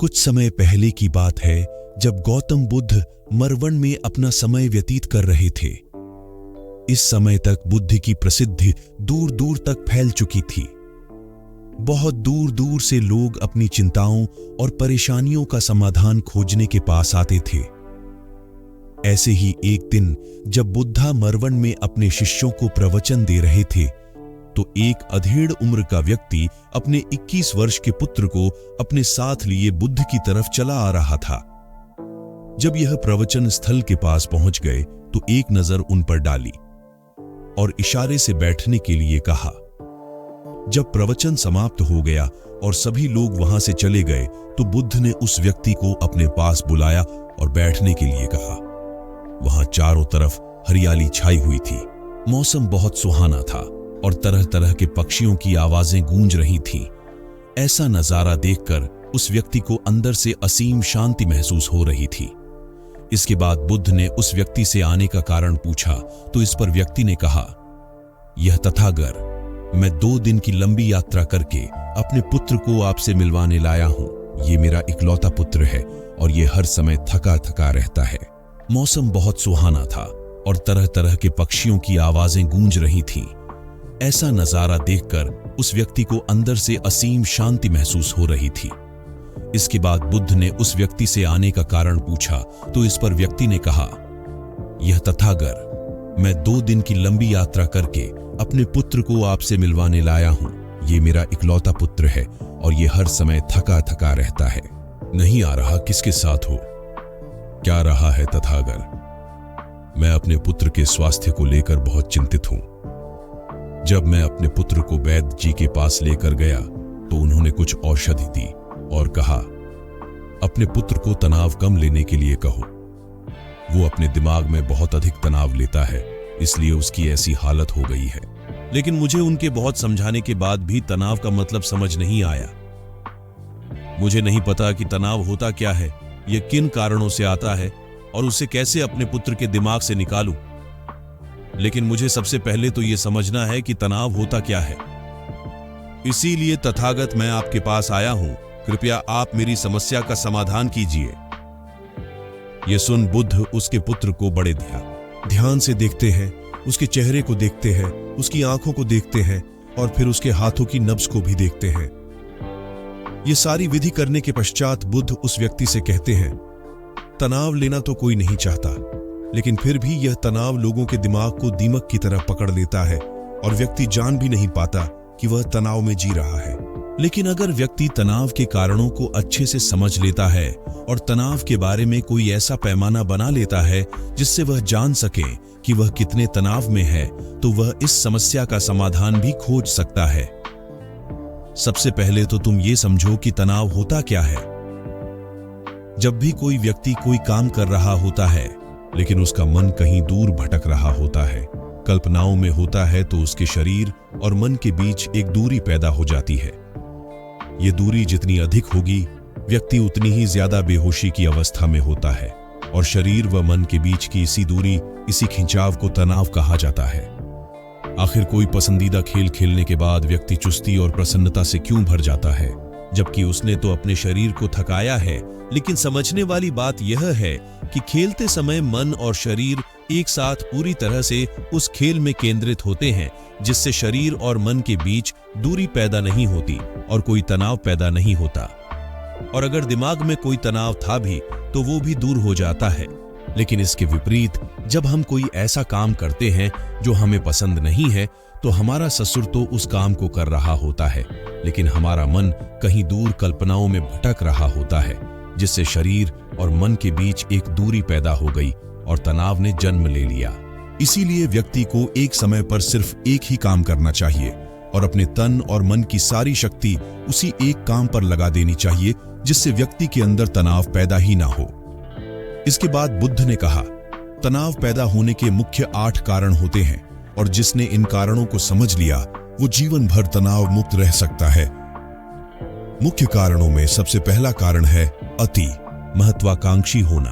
कुछ समय पहले की बात है जब गौतम बुद्ध मरवन में अपना समय व्यतीत कर रहे थे। इस समय तक बुद्ध की प्रसिद्धि दूर दूर तक फैल चुकी थी। बहुत दूर दूर से लोग अपनी चिंताओं और परेशानियों का समाधान खोजने के पास आते थे। ऐसे ही एक दिन जब बुद्धा मरवन में अपने शिष्यों को प्रवचन दे रहे थे तो एक अधेड़ उम्र का व्यक्ति अपने 21 वर्ष के पुत्र को अपने साथ लिए बुद्ध की तरफ चला आ रहा था। जब यह प्रवचन स्थल के पास पहुंच गए तो एक नजर उन पर डाली और इशारे से बैठने के लिए कहा। जब प्रवचन समाप्त हो गया और सभी लोग वहां से चले गए तो बुद्ध ने उस व्यक्ति को अपने पास बुलाया और बैठने के लिए कहा। वहां चारों तरफ हरियाली छाई हुई थी। मौसम बहुत सुहाना था और तरह तरह के पक्षियों की आवाजें गूंज रही थीं। ऐसा नजारा देखकर उस व्यक्ति को अंदर से असीम शांति महसूस हो रही थी। इसके बाद बुद्ध ने उस व्यक्ति से आने का कारण पूछा तो इस पर व्यक्ति ने कहा, यह तथागत, मैं 2 दिन की लंबी यात्रा करके अपने पुत्र को आपसे मिलवाने लाया हूं। ये मेरा इकलौता पुत्र है और ये हर समय थका थका रहता है। मौसम बहुत सुहाना था और तरह तरह के पक्षियों की आवाजें गूंज रही थीं। ऐसा नजारा देखकर उस व्यक्ति को अंदर से असीम शांति महसूस हो रही थी। इसके बाद बुद्ध ने उस व्यक्ति से आने का कारण पूछा तो इस पर व्यक्ति ने कहा, यह तथागत, मैं 2 दिन की लंबी यात्रा करके अपने पुत्र को आपसे मिलवाने लाया हूं। ये मेरा इकलौता पुत्र है और ये हर समय थका थका रहता है। नहीं आ रहा किसके साथ हो? क्या रहा है तथागत? मैं अपने पुत्र के स्वास्थ्य को लेकर बहुत चिंतित हूं। जब मैं अपने पुत्र को वैद्य जी के पास लेकर गया तो उन्होंने कुछ औषधि दी और कहा, अपने पुत्र को तनाव कम लेने के लिए कहो। वो अपने दिमाग में बहुत अधिक तनाव लेता है, इसलिए उसकी ऐसी हालत हो गई है। लेकिन मुझे उनके बहुत समझाने के बाद भी तनाव का मतलब समझ नहीं आया। मुझे नहीं पता कि तनाव होता क्या है, यह किन कारणों से आता है और उसे कैसे अपने पुत्र के दिमाग से निकालूं। लेकिन मुझे सबसे पहले तो यह समझना है कि तनाव होता क्या है। इसीलिए तथागत मैं आपके पास आया हूं। कृपया आप मेरी समस्या का समाधान कीजिए। यह सुन बुद्ध उसके पुत्र को बड़े ध्यान से देखते हैं, उसके चेहरे को देखते हैं, उसकी आंखों को देखते हैं और फिर उसके हाथों की नब्ज को भी देखते हैं। यह सारी विधि करने के पश्चात बुद्ध उस व्यक्ति से कहते हैं, तनाव लेना तो कोई नहीं चाहता, लेकिन फिर भी यह तनाव लोगों के दिमाग को दीमक की तरह पकड़ लेता है और व्यक्ति जान भी नहीं पाता कि वह तनाव में जी रहा है। लेकिन अगर व्यक्ति तनाव के कारणों को अच्छे से समझ लेता है और तनाव के बारे में कोई ऐसा पैमाना बना लेता है जिससे वह जान सके कि वह कितने तनाव में है, तो वह इस समस्या का समाधान भी खोज सकता है। सबसे पहले तो तुम ये समझो कि तनाव होता क्या है। जब भी कोई व्यक्ति कोई काम कर रहा होता है लेकिन उसका मन कहीं दूर भटक रहा होता है, कल्पनाओं में होता है, तो उसके शरीर और मन के बीच एक दूरी पैदा हो जाती है। ये दूरी जितनी अधिक होगी, व्यक्ति उतनी ही ज्यादा बेहोशी की अवस्था में होता है और शरीर व मन के बीच की इसी दूरी, इसी खिंचाव को तनाव कहा जाता है। आखिर कोई पसंदीदा खेल खेलने के बाद व्यक्ति चुस्ती और प्रसन्नता से क्यों भर जाता है, जबकि उसने तो अपने शरीर को थकाया है। लेकिन समझने वाली बात यह है कि खेलते समय मन और शरीर एक साथ पूरी तरह से उस खेल में केंद्रित होते हैं, जिससे शरीर और मन के बीच दूरी पैदा नहीं होती और कोई तनाव पैदा नहीं होता। और अगर दिमाग में कोई तनाव था भी तो वो भी दूर हो जाता है। लेकिन इसके विपरीत जब हम कोई ऐसा काम करते हैं जो हमें पसंद नहीं है, तो हमारा ससुर तो उस काम को कर रहा होता है, लेकिन हमारा मन कहीं दूर कल्पनाओं में भटक रहा होता है, जिससे शरीर और मन के बीच एक दूरी पैदा हो गई और तनाव ने जन्म ले लिया। इसीलिए व्यक्ति को एक समय पर सिर्फ एक ही काम करना चाहिए और अपने तन और मन की सारी शक्ति उसी एक काम पर लगा देनी चाहिए, जिससे व्यक्ति के अंदर तनाव पैदा ही ना हो। इसके बाद बुद्ध ने कहा, तनाव पैदा होने के मुख्य 8 कारण होते हैं और जिसने इन कारणों को समझ लिया वो जीवन भर तनाव मुक्त रह सकता है। मुख्य कारणों में सबसे पहला कारण है अति महत्वाकांक्षी होना।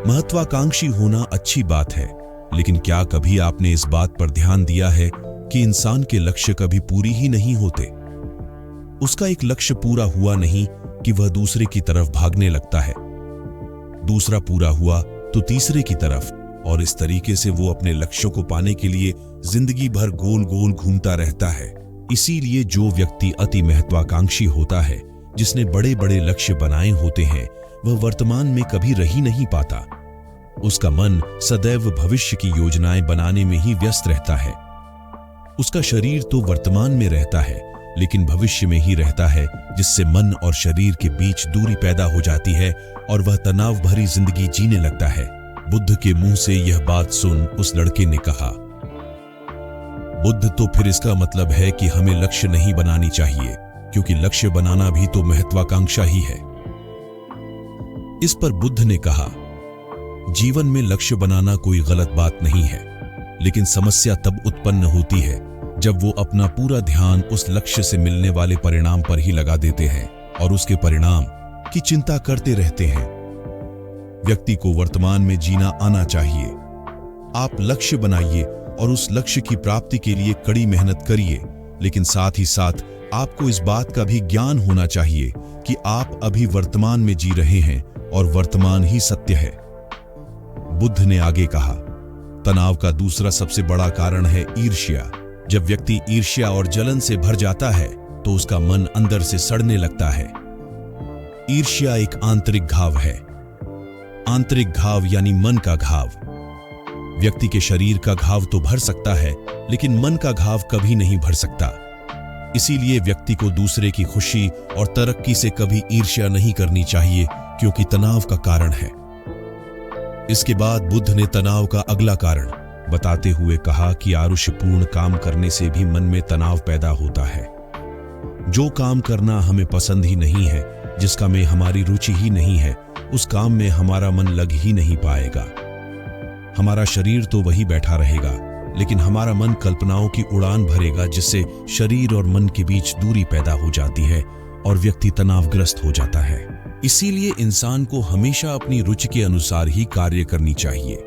महत्वाकांक्षी होना अच्छी बात है, लेकिन क्या कभी आपने इस बात पर ध्यान दिया है कि इंसान के लक्ष्य कभी पूरी ही नहीं होते। उसका एक लक्ष्य पूरा हुआ नहीं कि वह दूसरे की तरफ भागने लगता है, दूसरा पूरा हुआ तो तीसरे की तरफ, और इस तरीके से वो अपने लक्ष्यों को पाने के लिए जिंदगी भर गोल गोल घूमता रहता है। इसीलिए जो व्यक्ति अति महत्वाकांक्षी होता है, जिसने बड़े बड़े लक्ष्य बनाए होते हैं, वह वर्तमान में कभी रह ही नहीं पाता। उसका मन सदैव भविष्य की योजनाएं बनाने में ही व्यस्त रहता है। उसका शरीर तो वर्तमान में रहता है, लेकिन भविष्य में ही रहता है, जिससे मन और शरीर के बीच दूरी पैदा हो जाती है और वह तनाव भरी जिंदगी जीने लगता है। बुद्ध के मुंह से यह बात सुन उस लड़के ने कहा, बुद्ध, तो फिर इसका मतलब है कि हमें लक्ष्य नहीं बनानी चाहिए, क्योंकि लक्ष्य बनाना भी तो महत्वाकांक्षा ही है। इस पर बुद्ध ने कहा, जीवन में लक्ष्य बनाना कोई गलत बात नहीं है, लेकिन समस्या तब उत्पन्न होती है जब वो अपना पूरा ध्यान उस लक्ष्य से मिलने वाले परिणाम पर ही लगा देते हैं और उसके परिणाम की चिंता करते रहते हैं। व्यक्ति को वर्तमान में जीना आना चाहिए। आप लक्ष्य बनाइए और उस लक्ष्य की प्राप्ति के लिए कड़ी मेहनत करिए, लेकिन साथ ही साथ आपको इस बात का भी ज्ञान होना चाहिए कि आप अभी वर्तमान में जी रहे हैं और वर्तमान ही सत्य है। बुद्ध ने आगे कहा, तनाव का दूसरा सबसे बड़ा कारण है ईर्ष्या। जब व्यक्ति ईर्ष्या और जलन से भर जाता है तो उसका मन अंदर से सड़ने लगता है। ईर्ष्या एक आंतरिक घाव है। आंतरिक घाव यानी मन का घाव। व्यक्ति के शरीर का घाव तो भर सकता है, लेकिन मन का घाव कभी नहीं भर सकता। इसीलिए व्यक्ति को दूसरे की खुशी और तरक्की से कभी ईर्ष्या नहीं करनी चाहिए, क्योंकि तनाव का कारण है। इसके बाद बुद्ध ने तनाव का अगला कारण बताते हुए कहा कि आरुष्यपूर्ण काम करने से भी मन में तनाव पैदा होता है। जो काम करना हमें पसंद ही नहीं है, जिसका में हमारी रुचि ही नहीं है, उस काम में हमारा मन लग ही नहीं पाएगा। हमारा शरीर तो वही बैठा रहेगा, लेकिन हमारा मन कल्पनाओं की उड़ान भरेगा, जिससे शरीर और मन के बीच दूरी पैदा हो जाती है और व्यक्ति तनावग्रस्त हो जाता है। इसीलिए इंसान को हमेशा अपनी रुचि के अनुसार ही कार्य करनी चाहिए।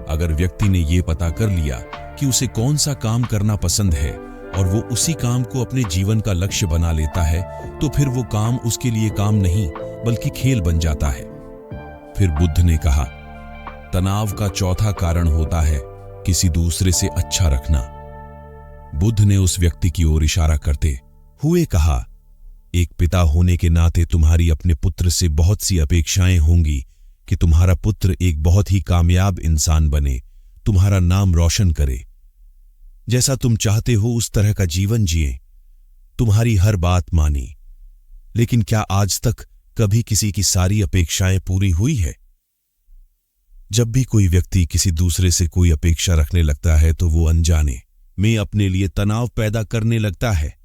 अगर व्यक्ति ने ये पता कर लिया कि उसे कौन सा काम करना पसंद है और वो उसी काम को अपने जीवन का लक्ष्य बना लेता है, तो फिर वो काम उसके लिए काम नहीं बल्कि खेल बन जाता है। फिर बुद्ध ने कहा, तनाव का चौथा कारण होता है किसी दूसरे से अच्छा रखना। बुद्ध ने उस व्यक्ति की ओर इशारा करते हुए कहा, एक पिता होने के नाते तुम्हारी अपने पुत्र से बहुत सी अपेक्षाएं होंगी कि तुम्हारा पुत्र एक बहुत ही कामयाब इंसान बने, तुम्हारा नाम रोशन करे, जैसा तुम चाहते हो उस तरह का जीवन जिए, तुम्हारी हर बात मानी। लेकिन क्या आज तक कभी किसी की सारी अपेक्षाएं पूरी हुई है? जब भी कोई व्यक्ति किसी दूसरे से कोई अपेक्षा रखने लगता है तो वो अनजाने में अपने लिए तनाव पैदा करने लगता है।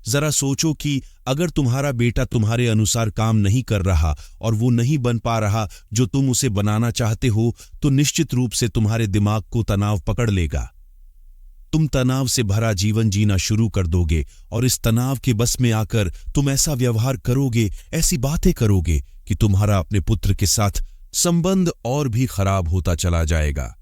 जरा सोचो कि अगर तुम्हारा बेटा तुम्हारे अनुसार काम नहीं कर रहा और वो नहीं बन पा रहा जो तुम उसे बनाना चाहते हो, तो निश्चित रूप से तुम्हारे दिमाग को तनाव पकड़ लेगा। तुम तनाव से भरा जीवन जीना शुरू कर दोगे और इस तनाव के बस में आकर तुम ऐसा व्यवहार करोगे, ऐसी बातें करोगे कि तुम्हारा अपने पुत्र के साथ संबंध और भी खराब होता चला जाएगा।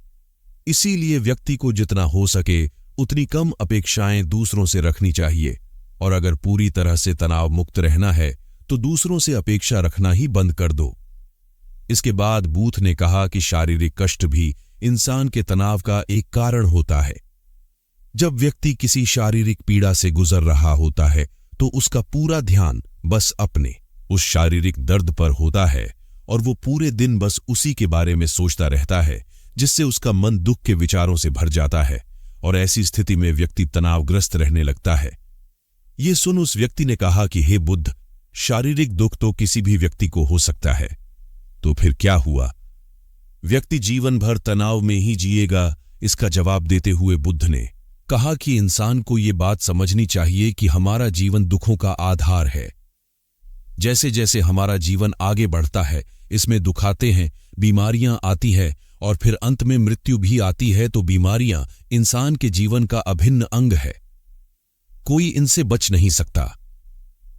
इसीलिए व्यक्ति को जितना हो सके उतनी कम अपेक्षाएं दूसरों से रखनी चाहिए, और अगर पूरी तरह से तनाव मुक्त रहना है तो दूसरों से अपेक्षा रखना ही बंद कर दो। इसके बाद बूथ ने कहा कि शारीरिक कष्ट भी इंसान के तनाव का एक कारण होता है। जब व्यक्ति किसी शारीरिक पीड़ा से गुजर रहा होता है तो उसका पूरा ध्यान बस अपने उस शारीरिक दर्द पर होता है और वो पूरे दिन बस उसी के बारे में सोचता रहता है, जिससे उसका मन दुख के विचारों से भर जाता है और ऐसी स्थिति में व्यक्ति तनावग्रस्त रहने लगता है। ये सुन उस व्यक्ति ने कहा कि हे बुद्ध, शारीरिक दुख तो किसी भी व्यक्ति को हो सकता है, तो फिर क्या हुआ? व्यक्ति जीवन भर तनाव में ही जिएगा? इसका जवाब देते हुए बुद्ध ने कहा कि इंसान को ये बात समझनी चाहिए कि हमारा जीवन दुखों का आधार है। जैसे जैसे हमारा जीवन आगे बढ़ता है, इसमें दुख आते हैं, बीमारियां आती है और फिर अंत में मृत्यु भी आती है। तो बीमारियां इंसान के जीवन का अभिन्न अंग है, कोई इनसे बच नहीं सकता।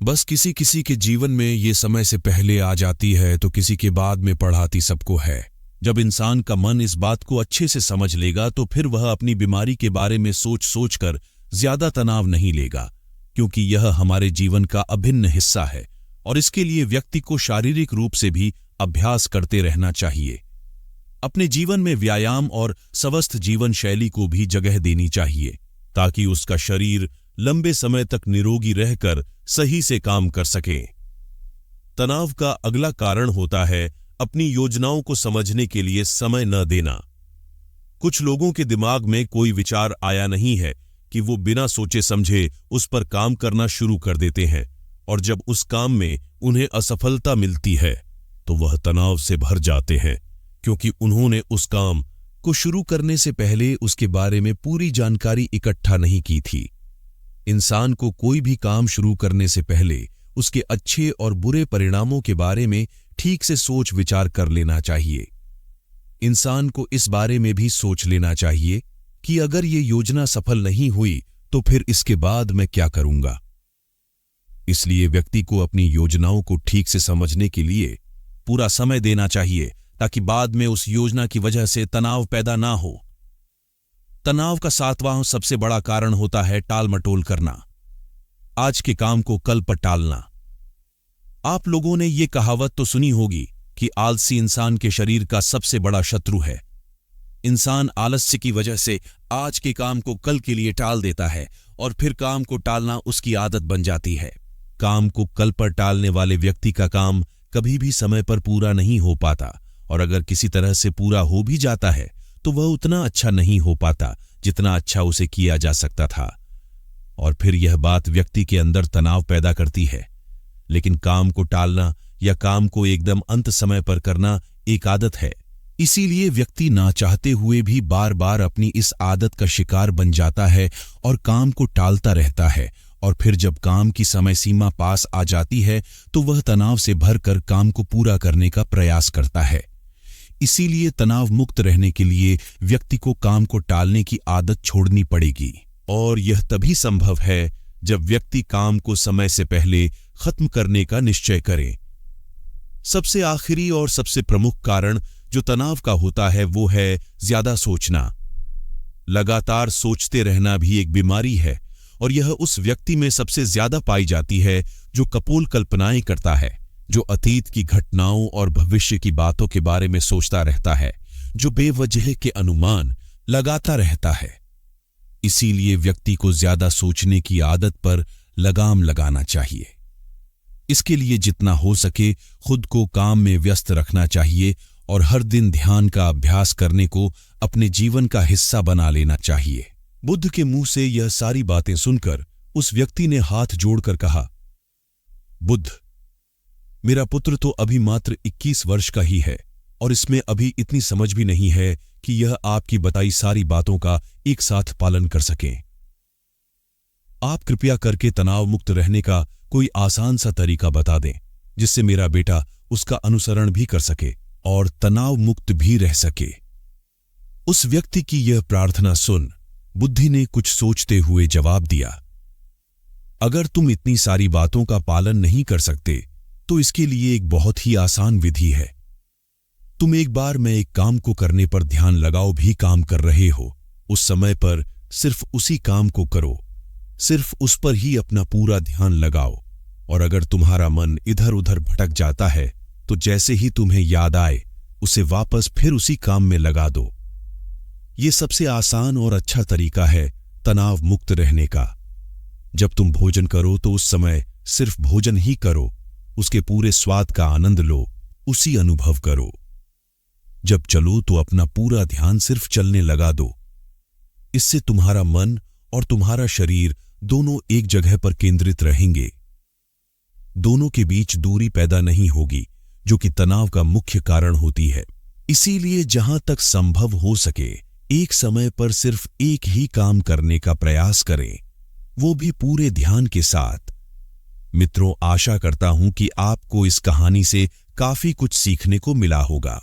बस किसी किसी के जीवन में ये समय से पहले आ जाती है तो किसी के बाद में पढ़ाती सबको है। जब इंसान का मन इस बात को अच्छे से समझ लेगा तो फिर वह अपनी बीमारी के बारे में सोच सोचकर ज्यादा तनाव नहीं लेगा, क्योंकि यह हमारे जीवन का अभिन्न हिस्सा है और इसके लिए व्यक्ति को शारीरिक रूप से भी अभ्यास करते रहना चाहिए। अपने जीवन में व्यायाम और स्वस्थ जीवन शैली को भी जगह देनी चाहिए ताकि उसका शरीर लंबे समय तक निरोगी रहकर सही से काम कर सके। तनाव का अगला कारण होता है अपनी योजनाओं को समझने के लिए समय न देना। कुछ लोगों के दिमाग में कोई विचार आया नहीं है कि वो बिना सोचे समझे उस पर काम करना शुरू कर देते हैं, और जब उस काम में उन्हें असफलता मिलती है तो वह तनाव से भर जाते हैं, क्योंकि उन्होंने उस काम को शुरू करने से पहले उसके बारे में पूरी जानकारी इकट्ठा नहीं की थी। इंसान को कोई भी काम शुरू करने से पहले उसके अच्छे और बुरे परिणामों के बारे में ठीक से सोच विचार कर लेना चाहिए। इंसान को इस बारे में भी सोच लेना चाहिए कि अगर ये योजना सफल नहीं हुई तो फिर इसके बाद मैं क्या करूंगा। इसलिए व्यक्ति को अपनी योजनाओं को ठीक से समझने के लिए पूरा समय देना चाहिए ताकि बाद में उस योजना की वजह से तनाव पैदा ना हो। तनाव का 7वां सबसे बड़ा कारण होता है टाल मटोल करना, आज के काम को कल पर टालना। आप लोगों ने ये कहावत तो सुनी होगी कि आलसी इंसान के शरीर का सबसे बड़ा शत्रु है। इंसान आलस्य की वजह से आज के काम को कल के लिए टाल देता है और फिर काम को टालना उसकी आदत बन जाती है। काम को कल पर टालने वाले व्यक्ति का काम कभी भी समय पर पूरा नहीं हो पाता, और अगर किसी तरह से पूरा हो भी जाता है तो वह उतना अच्छा नहीं हो पाता जितना अच्छा उसे किया जा सकता था, और फिर यह बात व्यक्ति के अंदर तनाव पैदा करती है। लेकिन काम को टालना या काम को एकदम अंत समय पर करना एक आदत है, इसीलिए व्यक्ति ना चाहते हुए भी बार बार अपनी इस आदत का शिकार बन जाता है और काम को टालता रहता है, और फिर जब काम की समय सीमा पास आ जाती है तो वह तनाव से भरकर काम को पूरा करने का प्रयास करता है। इसीलिए तनाव मुक्त रहने के लिए व्यक्ति को काम को टालने की आदत छोड़नी पड़ेगी, और यह तभी संभव है जब व्यक्ति काम को समय से पहले खत्म करने का निश्चय करे। सबसे आखिरी और सबसे प्रमुख कारण जो तनाव का होता है वो है ज्यादा सोचना। लगातार सोचते रहना भी एक बीमारी है, और यह उस व्यक्ति में सबसे ज्यादा पाई जाती है जो कपोल कल्पनाएं करता है, जो अतीत की घटनाओं और भविष्य की बातों के बारे में सोचता रहता है, जो बेवजह के अनुमान लगाता रहता है। इसीलिए व्यक्ति को ज्यादा सोचने की आदत पर लगाम लगाना चाहिए। इसके लिए जितना हो सके खुद को काम में व्यस्त रखना चाहिए और हर दिन ध्यान का अभ्यास करने को अपने जीवन का हिस्सा बना लेना चाहिए। बुद्ध के मुंह से यह सारी बातें सुनकर उस व्यक्ति ने हाथ जोड़कर कहा, बुद्ध, मेरा पुत्र तो अभी मात्र 21 वर्ष का ही है और इसमें अभी इतनी समझ भी नहीं है कि यह आपकी बताई सारी बातों का एक साथ पालन कर सके। आप कृपया करके तनाव मुक्त रहने का कोई आसान सा तरीका बता दें जिससे मेरा बेटा उसका अनुसरण भी कर सके और तनाव मुक्त भी रह सके। उस व्यक्ति की यह प्रार्थना सुन बुद्धि ने कुछ सोचते हुए जवाब दिया, अगर तुम इतनी सारी बातों का पालन नहीं कर सकते तो इसके लिए एक बहुत ही आसान विधि है। तुम एक बार मैं एक काम को करने पर ध्यान लगाओ भी काम कर रहे हो, उस समय पर सिर्फ उसी काम को करो, सिर्फ उस पर ही अपना पूरा ध्यान लगाओ, और अगर तुम्हारा मन इधर उधर भटक जाता है तो जैसे ही तुम्हें याद आए उसे वापस फिर उसी काम में लगा दो। ये सबसे आसान और अच्छा तरीका है तनाव मुक्त रहने का। जब तुम भोजन करो तो उस समय सिर्फ भोजन ही करो, उसके पूरे स्वाद का आनंद लो, उसी अनुभव करो। जब चलो तो अपना पूरा ध्यान सिर्फ चलने लगा दो। इससे तुम्हारा मन और तुम्हारा शरीर दोनों एक जगह पर केंद्रित रहेंगे। दोनों के बीच दूरी पैदा नहीं होगी जो कि तनाव का मुख्य कारण होती है। इसीलिए जहां तक संभव हो सके एक समय पर सिर्फ एक ही काम करने का प्रयास करें, वो भी पूरे ध्यान के साथ। मित्रों, आशा करता हूं कि आपको इस कहानी से काफी कुछ सीखने को मिला होगा।